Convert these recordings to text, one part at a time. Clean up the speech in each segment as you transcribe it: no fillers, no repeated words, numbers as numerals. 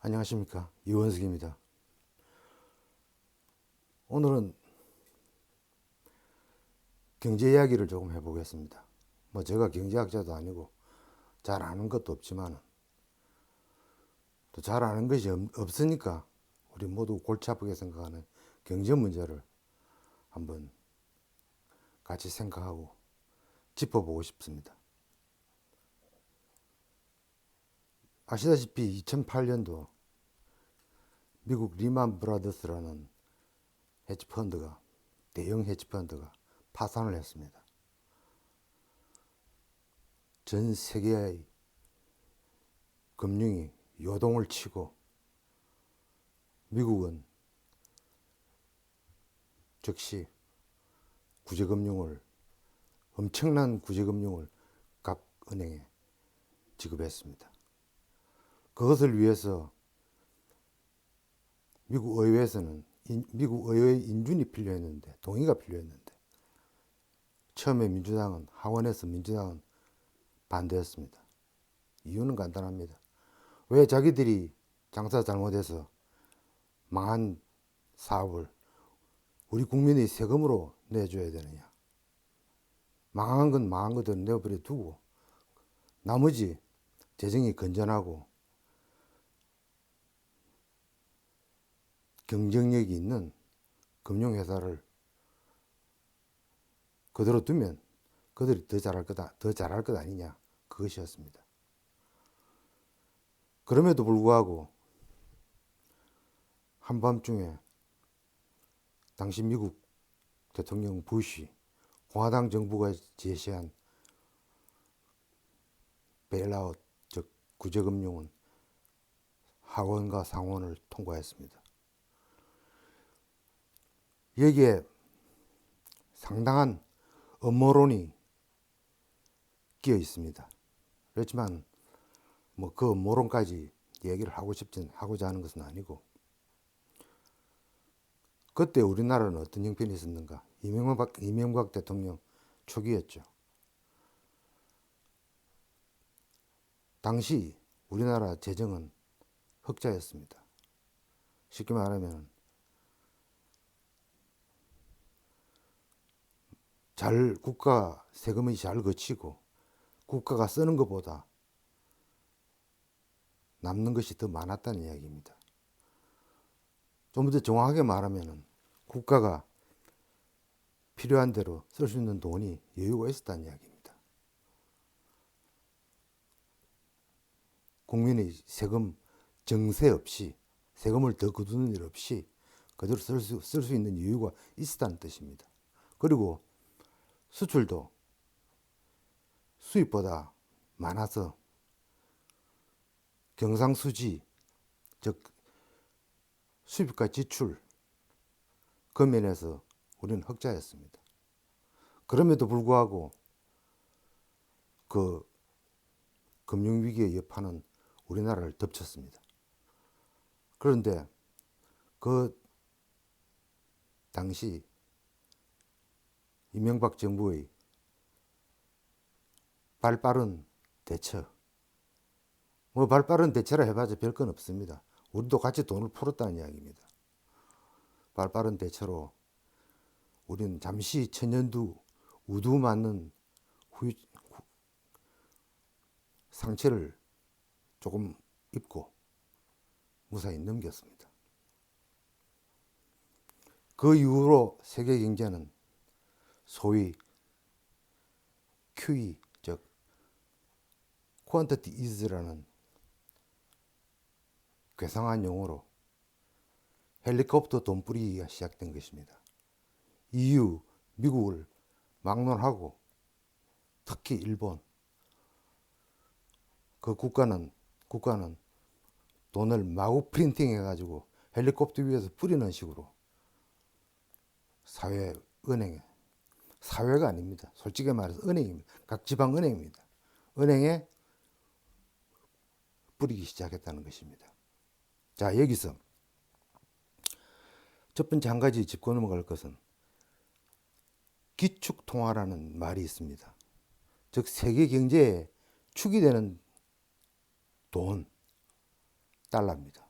안녕하십니까, 이원석입니다. 오늘은 경제 이야기를 조금 해보겠습니다. 제가 경제학자도 아니고 잘 아는 것도 없지만 또 잘 아는 것이 없으니까 우리 모두 골치 아프게 생각하는 경제 문제를 한번 같이 생각하고 짚어보고 싶습니다. 아시다시피 2008년도 미국 리만 브라더스라는 헤지펀드가, 대형 헤지펀드가 파산을 했습니다. 전 세계의 금융이 요동을 치고 미국은 즉시 엄청난 구제금융을 각 은행에 지급했습니다. 그것을 위해서 미국 의회에서는 미국 의회의 인준이 필요했는데, 동의가 필요했는데, 처음에 하원에서 민주당은 반대했습니다. 이유는 간단합니다. 왜 자기들이 장사 잘못해서 망한 사업을 우리 국민의 세금으로 내줘야 되느냐? 망한 건 망한 거대로 내버려 두고 나머지 재정이 건전하고 경쟁력이 있는 금융회사를 그대로 두면 그들이 더 잘할 것 아니냐, 그것이었습니다. 그럼에도 불구하고 한밤중에 당시 미국 대통령 부시, 공화당 정부가 제시한 베일아웃, 즉 구제금융은 하원과 상원을 통과했습니다. 여기에 상당한 음모론이 끼어 있습니다. 그렇지만 그 음모론까지 얘기를 하고자 하는 것은 아니고, 그때 우리나라는 어떤 형편이 있었는가? 이명박 대통령 초기였죠. 당시 우리나라 재정은 흑자였습니다. 쉽게 말하면 국가 세금이 잘 거치고 국가가 쓰는 것보다 남는 것이 더 많았다는 이야기입니다. 좀 더 정확하게 말하면 국가가 필요한 대로 쓸 수 있는 돈이 여유가 있었다는 이야기입니다. 국민의 세금 정세 없이, 세금을 더 거두는 일 없이 그대로 쓸 수 있는 여유가 있었다는 뜻입니다. 그리고 수출도 수입보다 많아서 경상수지, 즉 수입과 지출 그 면에서 우리는 흑자였습니다. 그럼에도 불구하고 그 금융위기의 여파는 우리나라를 덮쳤습니다. 그런데 그 당시 이명박 정부의 발빠른 대처, 발빠른 대처라 해봐야 별건 없습니다. 우리도 같이 돈을 풀었다는 이야기입니다. 발빠른 대처로 우리는 잠시 천년두 우두 맞는 상처를 조금 입고 무사히 넘겼습니다. 그 이후로 세계 경제는 소위 QE, 즉 Quantity Ease라는 괴상한 용어로 헬리콥터 돈뿌리기가 시작된 것입니다. EU, 미국을 막론하고 특히 일본, 그 국가는 돈을 마구 프린팅 해가지고 헬리콥터 위에서 뿌리는 식으로 사회가 아닙니다. 솔직히 말해서 은행입니다. 각 지방 은행입니다. 은행에 뿌리기 시작했다는 것입니다. 자, 여기서 첫 번째 한 가지 짚고 넘어갈 것은 기축통화라는 말이 있습니다. 즉 세계 경제에 축이 되는 돈, 달러입니다.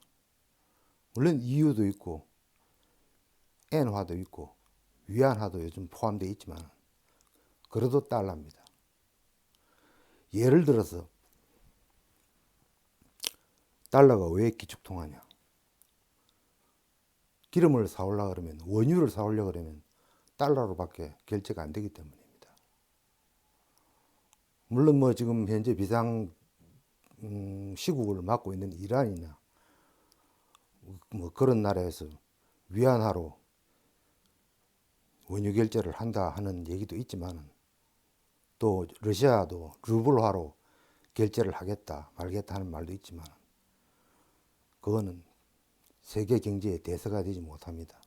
물론 EU도 있고 엔화도 있고 위안화도 요즘 포함되어 있지만 그래도 달러입니다. 예를 들어서 달러가 왜 기축통화냐? 기름을 사오려고 그러면, 원유를 사오려고 그러면 달러로밖에 결제가 안 되기 때문입니다. 물론 뭐 지금 현재 비상 시국을 맡고 있는 이란이나 뭐 그런 나라에서 위안화로 원유 결제를 한다 하는 얘기도 있지만, 또 러시아도 루블화로 결제를 하겠다 말겠다 하는 말도 있지만, 그거는 세계 경제의 대서가 되지 못합니다.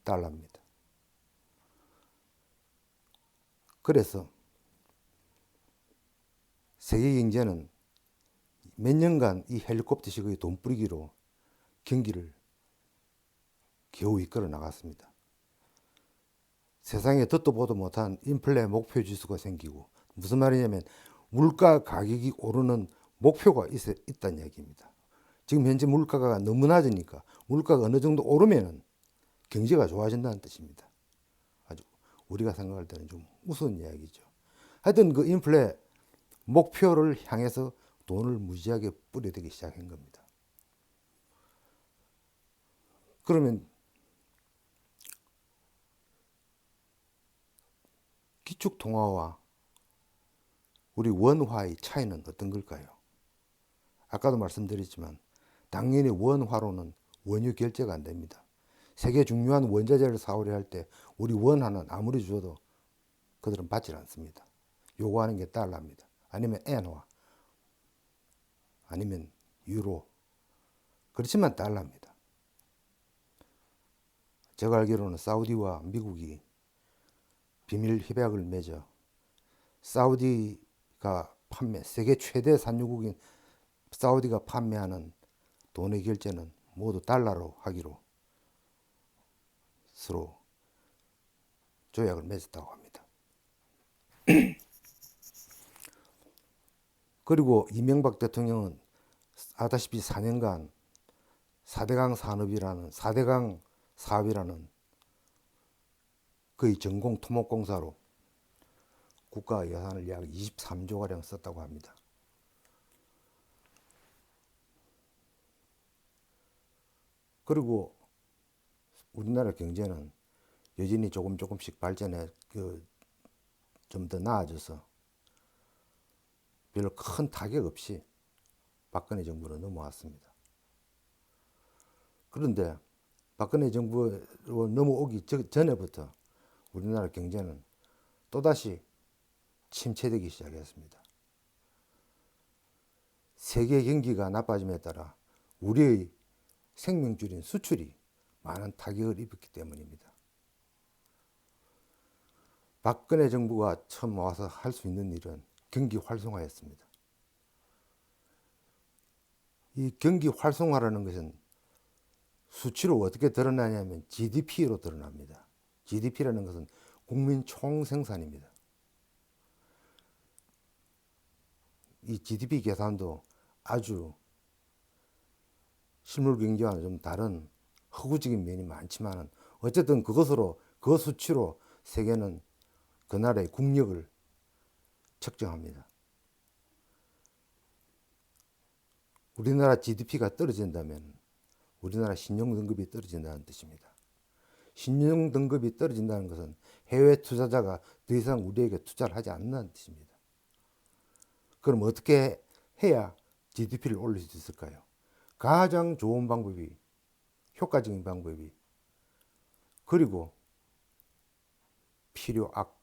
달러입니다. 그래서 세계 경제는 몇 년간 이 헬리콥터식의 돈뿌리기로 경기를 겨우 이끌어 나갔습니다. 세상에 듣도 보도 못한 인플레 목표 지수가 생기고, 무슨 말이냐면 물가 가격이 오르는 목표가 있다는 얘기입니다. 지금 현재 물가가 너무 낮으니까 물가가 어느 정도 오르면 경제가 좋아진다는 뜻입니다. 아주 우리가 생각할 때는 좀 우스운 이야기죠. 하여튼 그 인플레 목표를 향해서 돈을 무지하게 뿌려대기 시작한 겁니다. 그러면 기축통화와 우리 원화의 차이는 어떤 걸까요? 아까도 말씀드렸지만 당연히 원화로는 원유 결제가 안 됩니다. 세계 중요한 원자재를 사오려 할 때 우리 원화는 아무리 줘도 그들은 받질 않습니다. 요구하는 게 달러입니다. 아니면 엔화, 아니면 유로. 그렇지만 달러입니다. 제가 알기로는 사우디와 미국이 비밀 협약을 맺어 사우디가 세계 최대 산유국인 사우디가 판매하는 돈의 결제는 모두 달러로 하기로 서로 조약을 맺었다고 합니다. 그리고 이명박 대통령은 아다시피 4년간 4대강 사업이라는 거의 전공 토목공사로 국가 예산을 약 23조가량 썼다고 합니다. 그리고 우리나라 경제는 여전히 조금씩 발전해 좀 더 나아져서 별로 큰 타격 없이 박근혜 정부로 넘어왔습니다. 그런데 박근혜 정부로 넘어오기 전에부터 우리나라 경제는 또다시 침체되기 시작했습니다. 세계 경기가 나빠짐에 따라 우리의 생명줄인 수출이 많은 타격을 입었기 때문입니다. 박근혜 정부가 처음 와서 할 수 있는 일은 경기 활성화였습니다. 이 경기 활성화라는 것은 수치로 어떻게 드러나냐면 GDP로 드러납니다. GDP라는 것은 국민 총생산입니다. 이 GDP 계산도 아주 실물 경제와는 좀 다른 허구적인 면이 많지만 어쨌든 그 수치로 세계는 그 나라의 국력을 측정합니다. 우리나라 GDP가 떨어진다면 우리나라 신용등급이 떨어진다는 뜻입니다. 신용등급이 떨어진다는 것은 해외 투자자가 더 이상 우리에게 투자를 하지 않는다는 뜻입니다. 그럼 어떻게 해야 GDP를 올릴 수 있을까요? 가장 좋은 방법이, 효과적인 방법이, 그리고 필요악,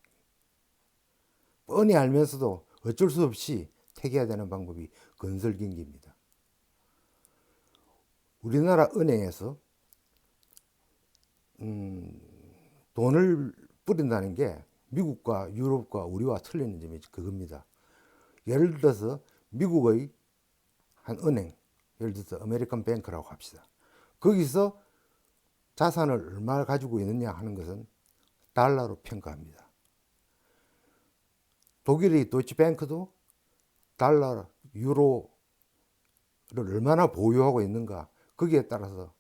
뻔히 알면서도 어쩔 수 없이 택해야 되는 방법이 건설경기입니다. 우리나라 은행에서 돈을 뿌린다는 게 미국과 유럽과 우리와 틀리는 점이 그겁니다. 예를 들어서 미국의 한 은행, 예를 들어서 아메리칸 뱅크라고 합시다. 거기서 자산을 얼마 가지고 있느냐 하는 것은 달러로 평가합니다. 독일의 도이치뱅크도 달러, 유로를 얼마나 보유하고 있는가, 거기에 따라서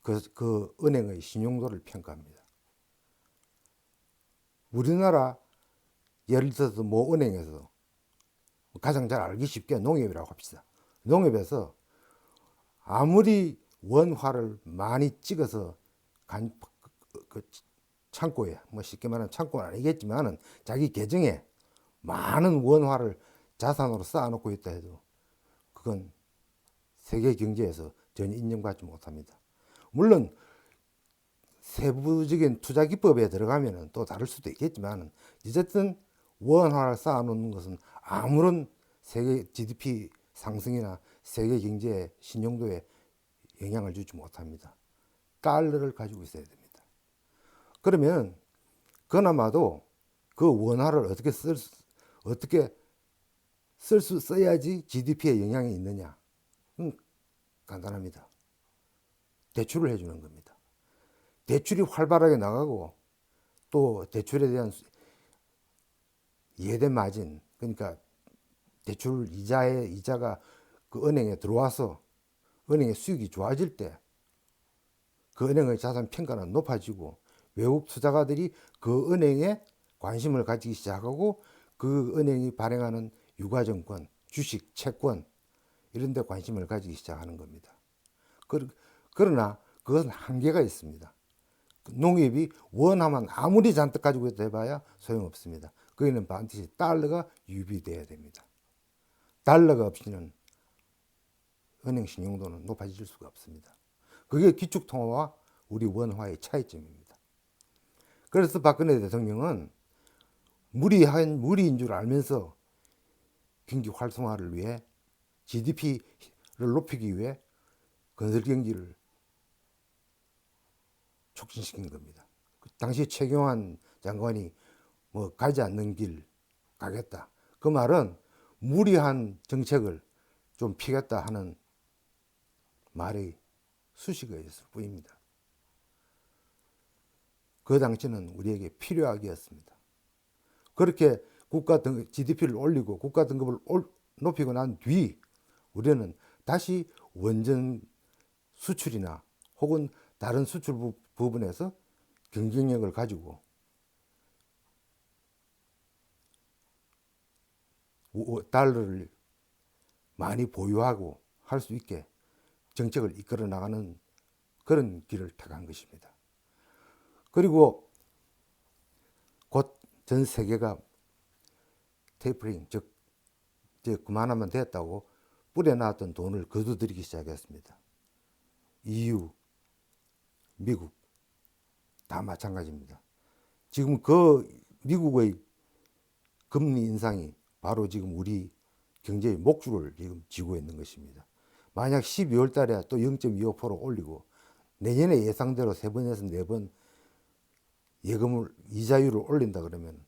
그 은행의 신용도를 평가합니다. 우리나라 예를 들어서 뭐 은행에서 가장 잘 알기 쉽게 농협이라고 합시다. 농협에서 아무리 원화를 많이 찍어서 그 창고에, 뭐 쉽게 말하면 창고는 아니겠지만은 자기 계정에 많은 원화를 자산으로 쌓아놓고 있다 해도 그건 세계 경제에서 전혀 인정받지 못합니다. 물론 세부적인 투자 기법에 들어가면 또 다를 수도 있겠지만 어쨌든 원화를 쌓아놓는 것은 아무런 세계 GDP 상승이나 세계 경제의 신용도에 영향을 주지 못합니다. 달러를 가지고 있어야 됩니다. 그러면 그나마도 그 원화를 어떻게 써야지 GDP에 영향이 있느냐? 간단합니다. 대출을 해주는 겁니다. 대출이 활발하게 나가고 또 대출에 대한 이해된 마진, 그러니까 대출 이자가 그 은행에 들어와서 은행의 수익이 좋아질 때 그 은행의 자산 평가는 높아지고 외국 투자가들이 그 은행에 관심을 가지기 시작하고 그 은행이 발행하는 유가증권, 주식, 채권 이런 데 관심을 가지기 시작하는 겁니다. 그러나 그것은 한계가 있습니다. 농협이 원화만 아무리 잔뜩 가지고 있다 해봐야 소용없습니다. 거기는 반드시 달러가 유비돼야 됩니다. 달러가 없이는 은행 신용도는 높아질 수가 없습니다. 그게 기축통화와 우리 원화의 차이점입니다. 그래서 박근혜 대통령은 무리인 줄 알면서 경기 활성화를 위해 GDP를 높이기 위해 건설 경기를 촉진시킨 겁니다. 당시 최경환 장관이 뭐 가지 않는 길 가겠다. 그 말은 무리한 정책을 좀 피겠다 하는 말의 수식어였을 뿐입니다. 그 당시는 우리에게 필요하기였습니다. 그렇게 GDP를 올리고 국가 등급을 높이고 난 뒤 우리는 다시 원전 수출이나 혹은 다른 수출 부분에서 경쟁력을 가지고 달러를 많이 보유하고 할 수 있게 정책을 이끌어 나가는 그런 길을 택한 것입니다. 그리고 곧 전 세계가 테이퍼링, 즉 이제 그만하면 됐다고 뿌려놨던 돈을 거두들이기 시작했습니다. EU, 미국 다 마찬가지입니다. 지금 그 미국의 금리 인상이 바로 지금 우리 경제의 목줄을 지금 쥐고 있는 것입니다. 만약 12월 달에 또 0.25% 올리고 내년에 예상대로 3번에서 4번 예금을 이자율을 올린다 그러면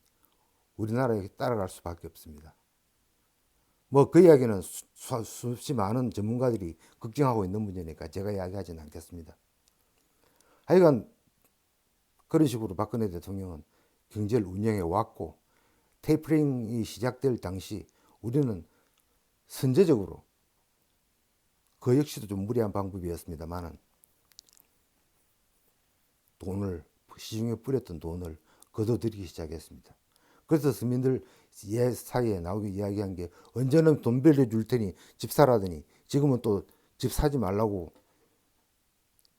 우리나라에 따라갈 수밖에 없습니다. 뭐 그 이야기는 수없이 많은 전문가들이 걱정하고 있는 문제니까 제가 이야기하지는 않겠습니다. 하여간 그런 식으로 박근혜 대통령은 경제를 운영해 왔고 테이퍼링이 시작될 당시 우리는 선제적으로 그 역시도 좀 무리한 방법이었습니다만은 시중에 뿌렸던 돈을 거둬들이기 시작했습니다. 그래서 서민들 사이에 나오기 이야기한 게 언제는 돈 빌려줄 테니 집 사라더니 지금은 또 집 사지 말라고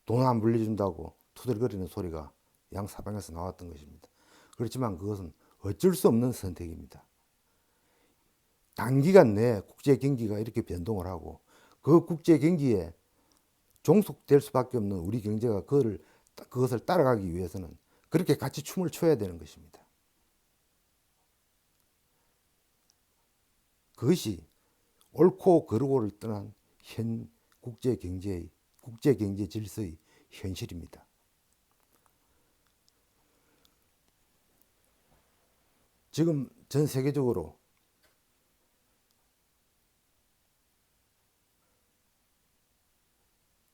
돈 안 빌려준다고 투덜거리는 소리가 양사방에서 나왔던 것입니다. 그렇지만 그것은 어쩔 수 없는 선택입니다. 단기간 내에 국제 경기가 이렇게 변동을 하고 그 국제 경기에 종속될 수밖에 없는 우리 경제가 그것을 따라가기 위해서는 그렇게 같이 춤을 춰야 되는 것입니다. 그것이 옳고 그르고를 떠난 현 국제 경제 질서의 현실입니다. 지금 전 세계적으로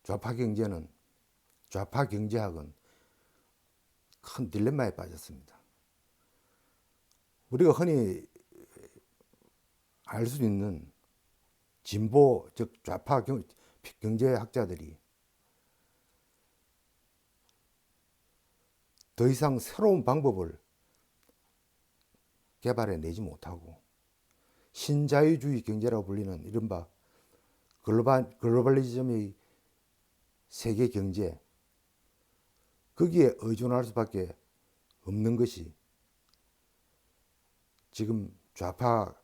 좌파 경제학은 큰 딜레마에 빠졌습니다. 우리가 흔히 알 수 있는 진보, 즉 좌파 경제학자들이 더 이상 새로운 방법을 개발해 내지 못하고 신자유주의 경제라고 불리는 이른바 글로벌리즘의 세계 경제, 거기에 의존할 수밖에 없는 것이 지금 좌파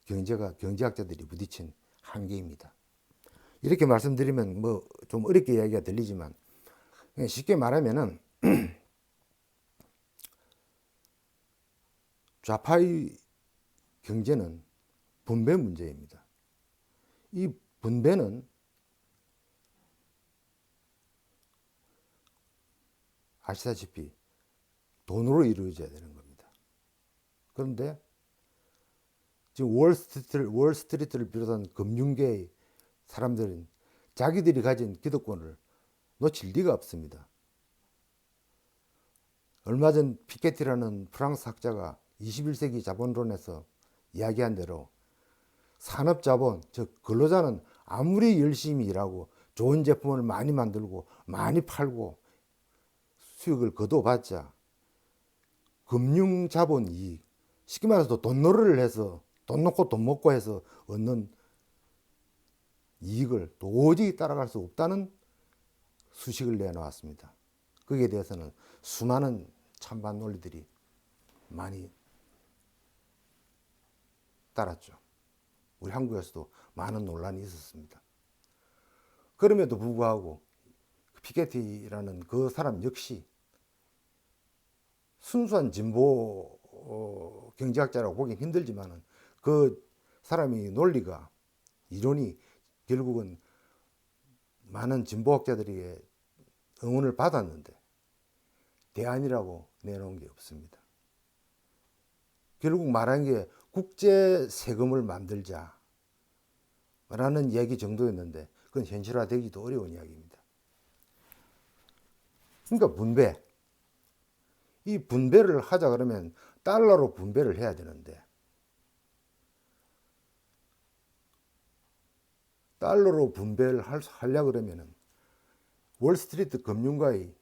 경제학자들이 부딪힌 한계입니다. 이렇게 말씀드리면 뭐 좀 어렵게 이야기가 들리지만 쉽게 말하면은 좌파의 경제는 분배 문제입니다. 이 분배는 아시다시피 돈으로 이루어져야 되는 겁니다. 그런데 지금 월스트리트를 비롯한 금융계의 사람들은 자기들이 가진 기득권을 놓칠 리가 없습니다. 얼마 전 피케티라는 프랑스 학자가 21세기 자본론에서 이야기한 대로 산업자본, 즉 근로자는 아무리 열심히 일하고 좋은 제품을 많이 만들고 많이 팔고 수익을 거둬봤자 금융자본 이익, 쉽게 말해서 돈노래를 해서 돈 놓고 돈 먹고 해서 얻는 이익을 도저히 따라갈 수 없다는 수식을 내놓았습니다. 거기에 대해서는 수많은 찬반 논리들이 많이 따랐죠. 우리 한국에서도 많은 논란이 있었습니다. 그럼에도 불구하고 피케티라는 그 사람 역시 순수한 진보 경제학자라고 보기 힘들지만은 그 사람이 논리가 이론이 결국은 많은 진보학자들에게 응원을 받았는데 대안이라고 내놓은 게 없습니다. 결국 말한 게 국제 세금을 만들자 라는 얘기 정도였는데 그건 현실화되기도 어려운 이야기입니다. 그러니까 분배, 이 분배를 하자 그러면 달러로 분배를 해야 되는데 달러로 분배를 하려고 그러면은 월스트리트 금융가의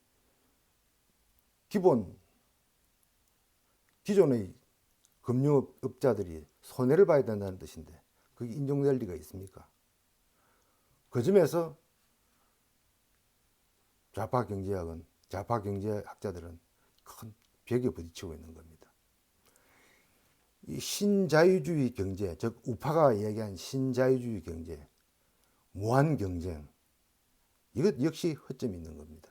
기존의 금융업자들이 손해를 봐야 된다는 뜻인데 그게 인정될 리가 있습니까? 그 점에서 좌파 경제학자들은 큰 벽에 부딪히고 있는 겁니다. 이 신자유주의 경제, 즉 우파가 얘기한 신자유주의 경제, 무한 경쟁, 이것 역시 허점이 있는 겁니다.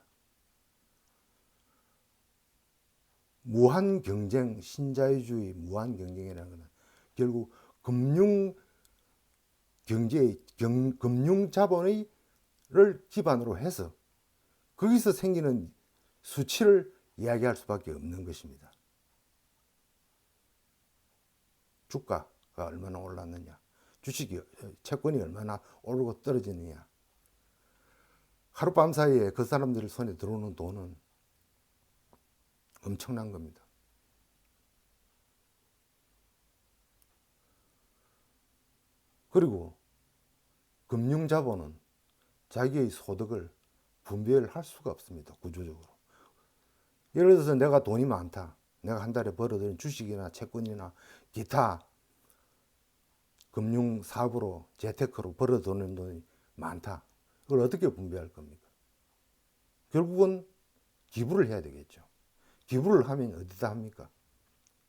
무한 경쟁, 신자유주의 무한 경쟁이라는 것은 결국 금융 자본을 기반으로 해서 거기서 생기는 수치를 이야기할 수밖에 없는 것입니다. 주가가 얼마나 올랐느냐, 채권이 얼마나 오르고 떨어지느냐, 하룻밤 사이에 그 사람들 손에 들어오는 돈은 엄청난 겁니다. 그리고 금융자본은 자기의 소득을 분배를 할 수가 없습니다. 구조적으로. 예를 들어서 내가 돈이 많다. 내가 한 달에 벌어들인 주식이나 채권이나 기타 금융사업으로 재테크로 벌어들이는 돈이 많다. 그걸 어떻게 분배할 겁니까? 결국은 기부를 해야 되겠죠. 기부를 하면 어디다 합니까?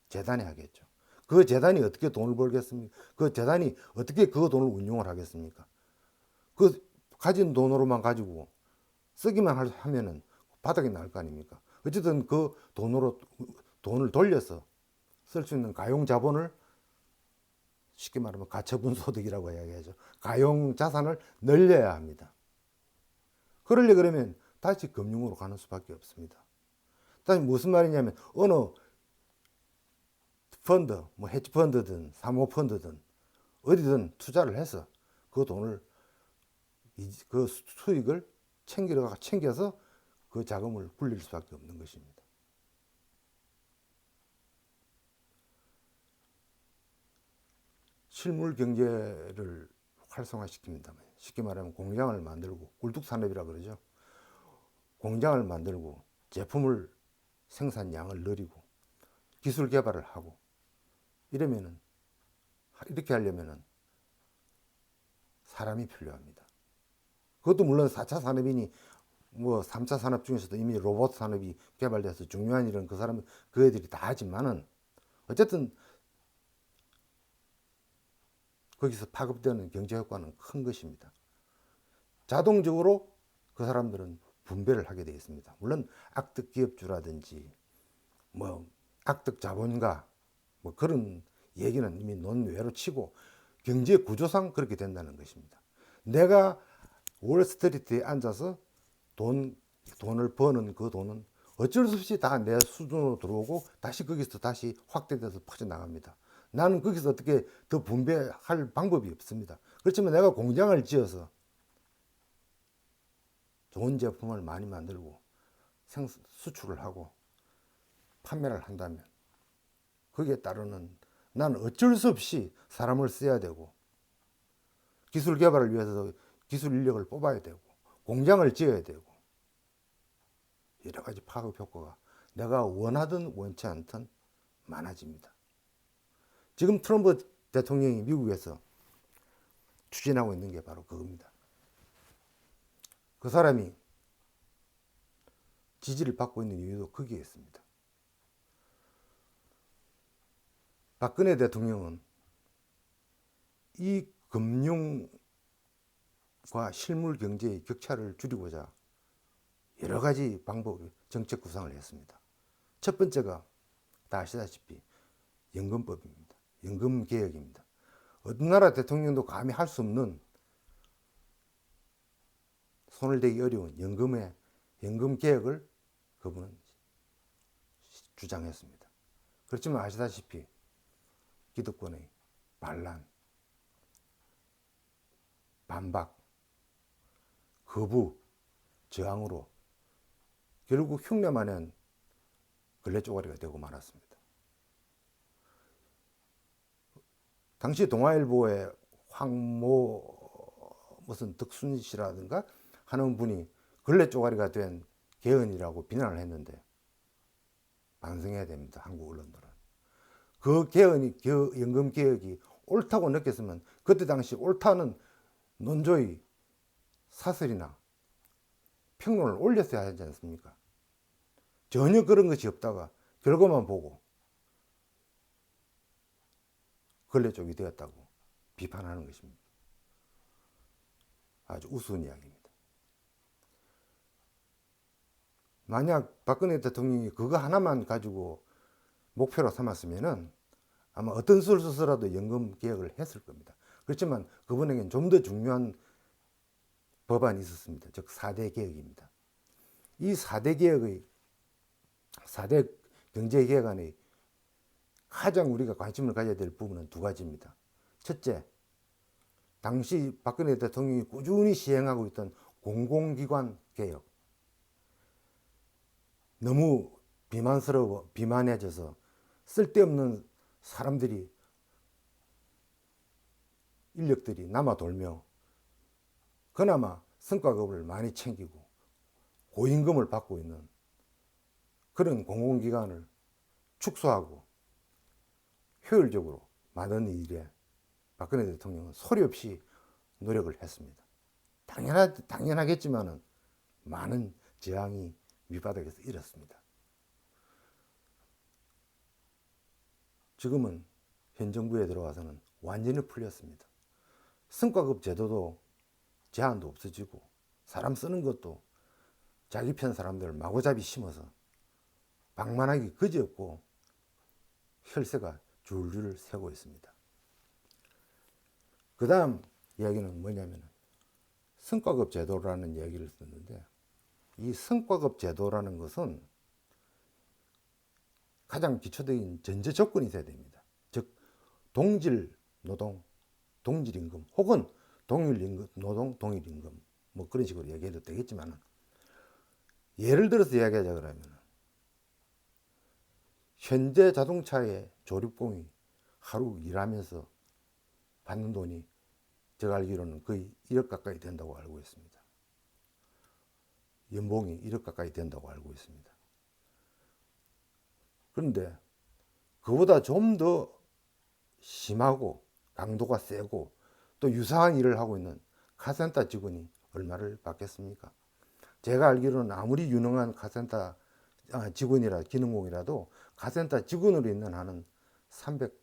재단에 하겠죠. 그 재단이 어떻게 돈을 벌겠습니까? 그 재단이 어떻게 그 돈을 운용을 하겠습니까? 그 가진 돈으로만 가지고 쓰기만 하면은 바닥에 나갈 거 아닙니까? 어쨌든 그 돈을 돌려서 쓸 수 있는 가용 자본을 쉽게 말하면 가처분 소득이라고 이야기하죠. 가용 자산을 늘려야 합니다. 그러려 그러면 다시 금융으로 가는 수밖에 없습니다. 다시 무슨 말이냐면 어느 펀드, 뭐 헤지펀드든 사모펀드든 어디든 투자를 해서 그 돈을 그 수익을 챙겨서 그 자금을 굴릴 수밖에 없는 것입니다. 실물 경제를 활성화시킵니다. 쉽게 말하면 공장을 만들고 굴뚝산업이라 그러죠. 공장을 만들고 제품을 생산량을 늘리고 기술 개발을 하고 이러면은 이렇게 하려면은 사람이 필요합니다. 그것도 물론 4차 산업이니 뭐 3차 산업 중에서도 이미 로봇 산업이 개발돼서 중요한 일은 그 사람 그 애들이 다 하지만은 어쨌든 거기서 파급되는 경제 효과는 큰 것입니다. 자동적으로 그 사람들은 분배를 하게 되어 있습니다. 물론 악덕 기업주라든지 뭐 악덕 자본가 뭐 그런 얘기는 이미 논외로 치고 경제 구조상 그렇게 된다는 것입니다. 내가 월스트리트에 앉아서 돈을 버는 그 돈은 어쩔 수 없이 다 내 수준으로 들어오고 다시 거기서 다시 확대돼서 퍼져나갑니다. 나는 거기서 어떻게 더 분배할 방법이 없습니다. 그렇지만 내가 공장을 지어서 좋은 제품을 많이 만들고 수출을 하고 판매를 한다면 거기에 따르는 나는 어쩔 수 없이 사람을 써야 되고 기술 개발을 위해서 기술 인력을 뽑아야 되고 공장을 지어야 되고 여러 가지 파급 효과가 내가 원하든 원치 않든 많아집니다. 지금 트럼프 대통령이 미국에서 추진하고 있는 게 바로 그겁니다. 그 사람이 지지를 받고 있는 이유도 거기에 있습니다. 박근혜 대통령은 이 금융과 실물 경제의 격차를 줄이고자 여러 가지 방법, 정책 구상을 했습니다. 첫 번째가 다 아시다시피 연금법입니다. 연금 개혁입니다. 어떤 나라 대통령도 감히 할 수 없는 손을 대기 어려운 연금 개혁을 그분은 주장했습니다. 그렇지만 아시다시피 기득권의 반란, 반박, 거부, 저항으로 결국 흉내만 걸레 쪼가리가 되고 말았습니다. 당시 동아일보의 황모 무슨 덕순 씨라든가 하는 분이 걸레 쪼가리가 된 개헌이라고 비난을 했는데 반성해야 됩니다. 한국 언론들은. 그 개헌이 연금 개혁이 옳다고 느꼈으면 그때 당시 옳다는 논조의 사설이나 평론을 올렸어야 하지 않습니까? 전혀 그런 것이 없다가 결과만 보고 걸레 쪽이 되었다고 비판하는 것입니다. 아주 우스운 이야기입니다. 만약 박근혜 대통령이 그거 하나만 가지고 목표로 삼았으면은 아마 어떤 수를 써서라도 연금 개혁을 했을 겁니다. 그렇지만 그분에게는 좀 더 중요한 법안이 있었습니다. 즉 4대 개혁입니다. 이 4대 개혁의 4대 경제 개혁안의 가장 우리가 관심을 가져야 될 부분은 두 가지입니다. 첫째, 당시 박근혜 대통령이 꾸준히 시행하고 있던 공공기관 개혁. 너무 비만해져서 쓸데없는 사람들이 인력들이 남아 돌며 그나마 성과급을 많이 챙기고 고임금을 받고 있는 그런 공공기관을 축소하고 효율적으로 만드는 일에 박근혜 대통령은 소리 없이 노력을 했습니다. 당연하겠지만은 많은 저항이 밑바닥에서 일었습니다. 지금은 현 정부에 들어와서는 완전히 풀렸습니다. 성과급 제도도 제한도 없어지고 사람 쓰는 것도 자기 편 사람들 마구잡이 심어서 방만하기 그지없고 혈세가 줄줄 새고 있습니다. 그 다음 이야기는 뭐냐면 성과급 제도라는 얘기를 썼는데 이 성과급 제도라는 것은 가장 기초적인 전제 조건이 있어야 됩니다. 즉 동질 노동, 동질 임금 혹은 동일 임금, 노동, 동일 임금 뭐 그런 식으로 얘기해도 되겠지만 예를 들어서 이야기하자 그러면 현대 자동차의 조립공이 하루 일하면서 받는 돈이 제가 알기로는 거의 1억 가까이 된다고 알고 있습니다. 연봉이 1억 가까이 된다고 알고 있습니다. 그런데 그보다 좀 더 심하고 강도가 세고 또 유사한 일을 하고 있는 카센터 직원이 얼마를 받겠습니까? 제가 알기로는 아무리 유능한 카센터 직원이라 기능공이라도 카센터 직원으로 있는 한은 300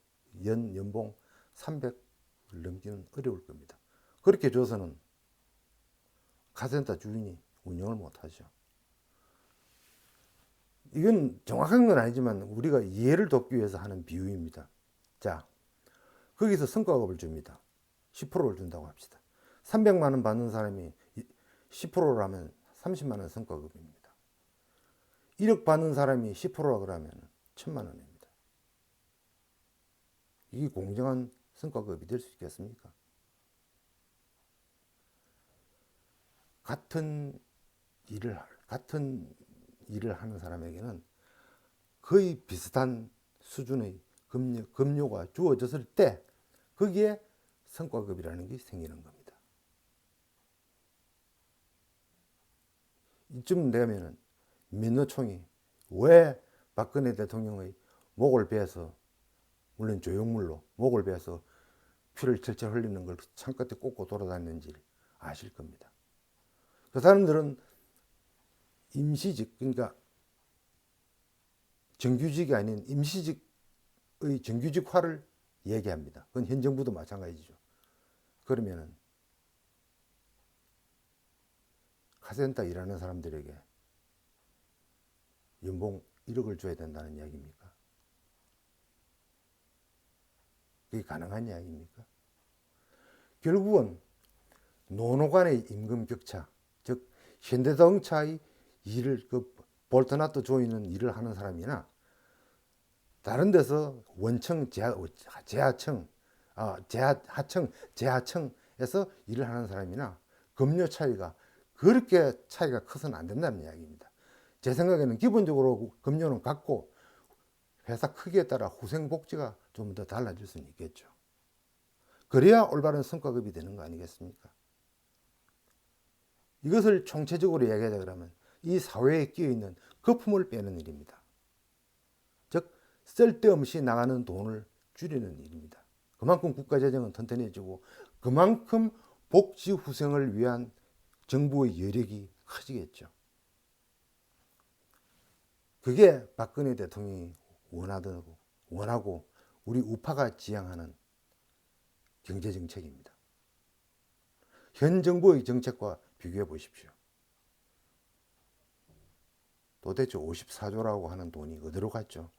연봉 300을 넘기는 어려울 겁니다. 그렇게 줘서는 카센터 주인이 운영을 못하죠. 이건 정확한 건 아니지만 우리가 이해를 돕기 위해서 하는 비유입니다. 자, 거기서 성과급을 줍니다. 10%를 준다고 합시다. 300만 원 받는 사람이 10%라면 30만 원 성과급입니다. 1억 받는 사람이 10%라 그러면 1000만 원입니다. 이게 공정한 성과급이 될 수 있겠습니까? 같은 일을 하는 사람에게는 거의 비슷한 수준의 급료가 주어졌을 때 거기에 성과급이라는 게 생기는 겁니다. 이쯤 되면은 민노총이 왜 박근혜 대통령의 목을 베어서, 물론 조형물로 목을 베어서 피를 철철 흘리는 걸 창끝에 꽂고 돌아다녔는지 아실 겁니다. 그 사람들은 임시직, 그러니까 정규직이 아닌 임시직의 정규직화를 얘기합니다. 그건 현 정부도 마찬가지죠. 그러면은 카센터 일하는 사람들에게 연봉 1억을 줘야 된다는 이야기입니까? 그게 가능한 이야기입니까? 결국은 노노 간의 임금 격차, 즉 현대자동차의 일을 볼트나트 조이는 일을 하는 사람이나 다른 데서 원청, 재하청, 재하청에서 일을 하는 사람이나 급료 차이가 그렇게 차이가 커서는 안 된다는 이야기입니다. 제 생각에는 기본적으로 급료는 같고 회사 크기에 따라 후생복지가 좀 더 달라질 수는 있겠죠. 그래야 올바른 성과급이 되는 거 아니겠습니까? 이것을 총체적으로 이야기하자 그러면 이 사회에 끼어있는 거품을 빼는 일입니다. 즉 쓸데없이 나가는 돈을 줄이는 일입니다. 그만큼 국가재정은 튼튼해지고 그만큼 복지 후생을 위한 정부의 여력이 커지겠죠. 그게 박근혜 대통령이 원하고 우리 우파가 지향하는 경제정책입니다. 현 정부의 정책과 비교해 보십시오. 도대체 54조라고 하는 돈이 어디로 갔죠?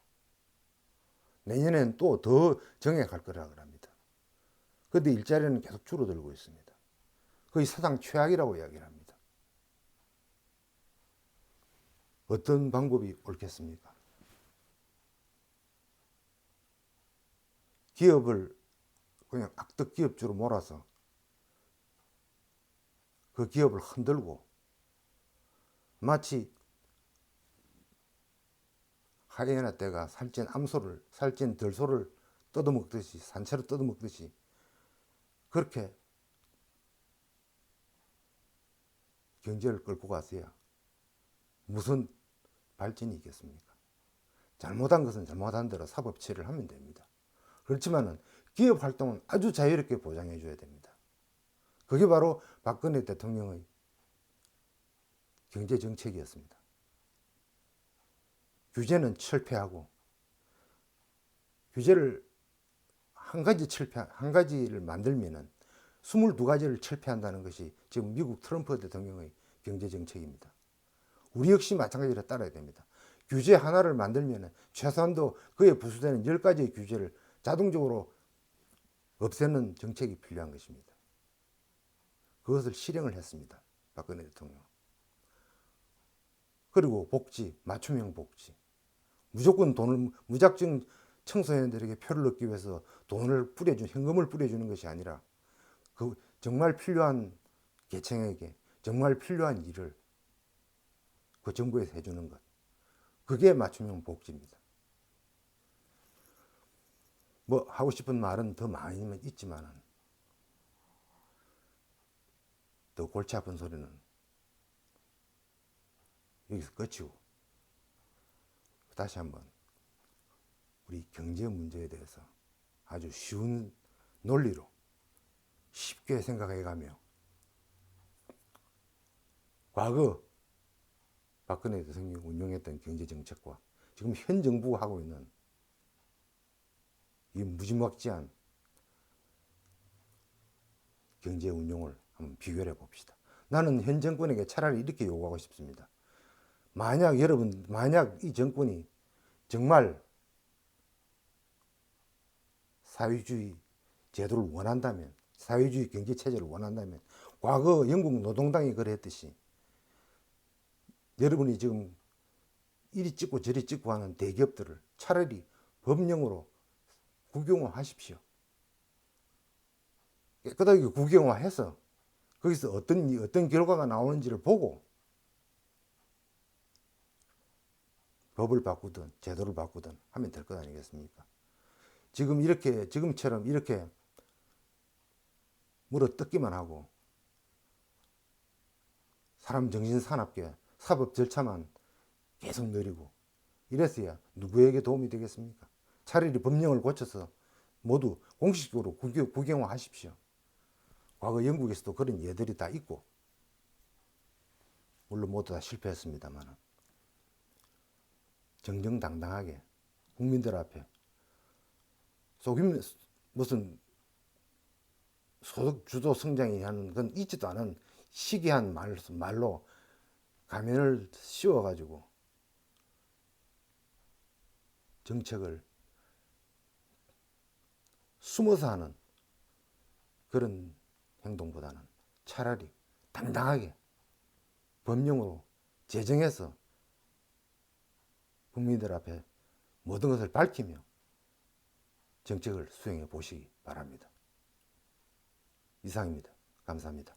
내년엔 또 더 정액할 거라고 합니다. 그런데 일자리는 계속 줄어들고 있습니다. 거의 사상 최악이라고 이야기를 합니다. 어떤 방법이 옳겠습니까? 기업을 그냥 악덕 기업주로 몰아서 그 기업을 흔들고 마치 하이에나 떼가 살찐 들소를 뜯어먹듯이, 산채로 뜯어먹듯이 그렇게 경제를 끌고 가서야 무슨 발전이 있겠습니까? 잘못한 것은 잘못한 대로 사법 처리를 하면 됩니다. 그렇지만은 기업 활동은 아주 자유롭게 보장해 줘야 됩니다. 그게 바로 박근혜 대통령의 경제 정책이었습니다. 규제는 철폐하고, 규제를 한 가지를 만들면은 22가지를 철폐한다는 것이 지금 미국 트럼프 대통령의 경제 정책입니다. 우리 역시 마찬가지로 따라야 됩니다. 규제 하나를 만들면 최소한도 그에 부수되는 10가지의 규제를 자동적으로 없애는 정책이 필요한 것입니다. 그것을 실행을 했습니다. 박근혜 대통령. 그리고 복지, 맞춤형 복지. 무조건 무작정 청소년들에게 표를 얻기 위해서 현금을 뿌려주는 것이 아니라 그 정말 필요한 계층에게 정말 필요한 일을 그 정부에서 해주는 것. 그게 맞춤형 복지입니다. 뭐 하고 싶은 말은 더 많이 있지만 더 골치 아픈 소리는 여기서 끝이고 다시 한번 우리 경제 문제에 대해서 아주 쉬운 논리로 쉽게 생각해 가며 과거 박근혜 대통령이 운영했던 경제 정책과 지금 현 정부가 하고 있는 이 무지막지한 경제 운용을 한번 비교해 봅시다. 나는 현 정권에게 차라리 이렇게 요구하고 싶습니다. 만약 이 정권이 정말 사회주의 제도를 원한다면, 사회주의 경제 체제를 원한다면, 과거 영국 노동당이 그랬듯이 여러분이 지금 이리 찍고 저리 찍고 하는 대기업들을 차라리 법령으로 국영화하십시오. 깨끗하게 국영화해서 거기서 어떤 결과가 나오는지를 보고 법을 바꾸든 제도를 바꾸든 하면 될 것 아니겠습니까? 지금처럼 이렇게 물어 뜯기만 하고 사람 정신 사납게 사법 절차만 계속 느리고 이랬어야 누구에게 도움이 되겠습니까? 차라리 법령을 고쳐서 모두 공식적으로 국영화하십시오. 과거 영국에서도 그런 예들이 다 있고, 물론 모두 다 실패했습니다만, 정정당당하게 국민들 앞에 무슨 소득 주도 성장이 하는 건 있지도 않은 시기한 말로 가면을 씌워가지고 정책을 숨어서 하는 그런 행동보다는 차라리 당당하게 법령으로 제정해서 국민들 앞에 모든 것을 밝히며 정책을 수행해 보시기 바랍니다. 이상입니다. 감사합니다.